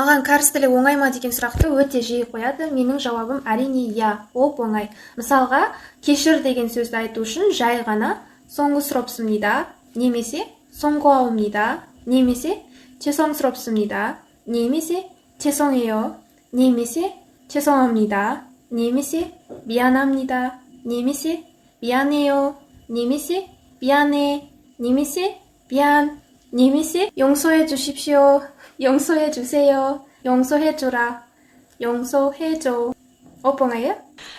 Маған кәріс тілі оңай ма деген сұрақты өте жиі қояды. Менің жауабым әрине иә, оңай. Мысалға, кешір деген сөзді айту үшін жай ғана 송구스럽습니다 немесе 송구합니다 немесе 죄송스럽습니다 немесе 죄송해요 немесе 죄송합니다 немесе 미안합니다 немесе 미안해요 немесе 미안해 немесе 미안 немесе 용서해 주십시오 용서해 주세요 용서해주라 용서해줘 뽕아요?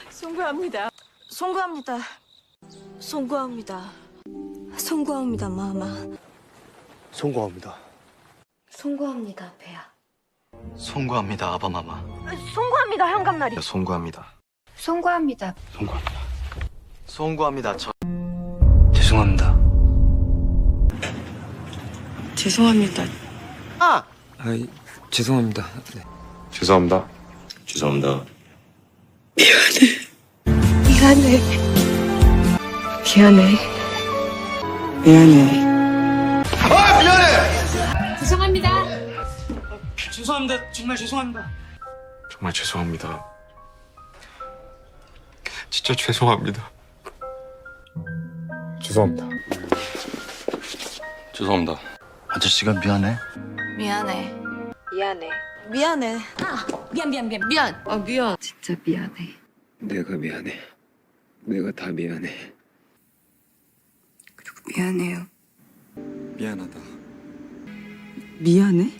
송구합니다. 송구합니다. 송구합니다. 송구합니다, 마마. 송구합니다. 송구합니다, 배야. 송구합니다, 아바마마. 송구합니다, 현감나리. 송구합니다. 송구합니다. 송구합니다. 송구합니다. 저 죄송합니다. 죄송합니다. 죄송합니다. 네. 죄송합니다. 죄송합니다. 미안해. 미안해. 미안해. 죄송합니다. 죄송합니다. 정말 죄송합니다. 정말 죄송합니다. 진짜 죄송합니다. 죄송합니다. 죄송합니다. 아저씨가 미안해. 미안해. 미안해. 미안해. 미안. 미안. 진짜 미안해. 내가 미안해. 내가 다 미안해. 미안해요. 미안하다. 미안해?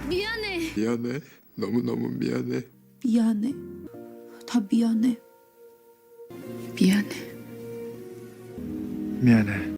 미안해? 미안해. 너무너무 미안해. 미안해. 다 미안해. 미안해. 미안해.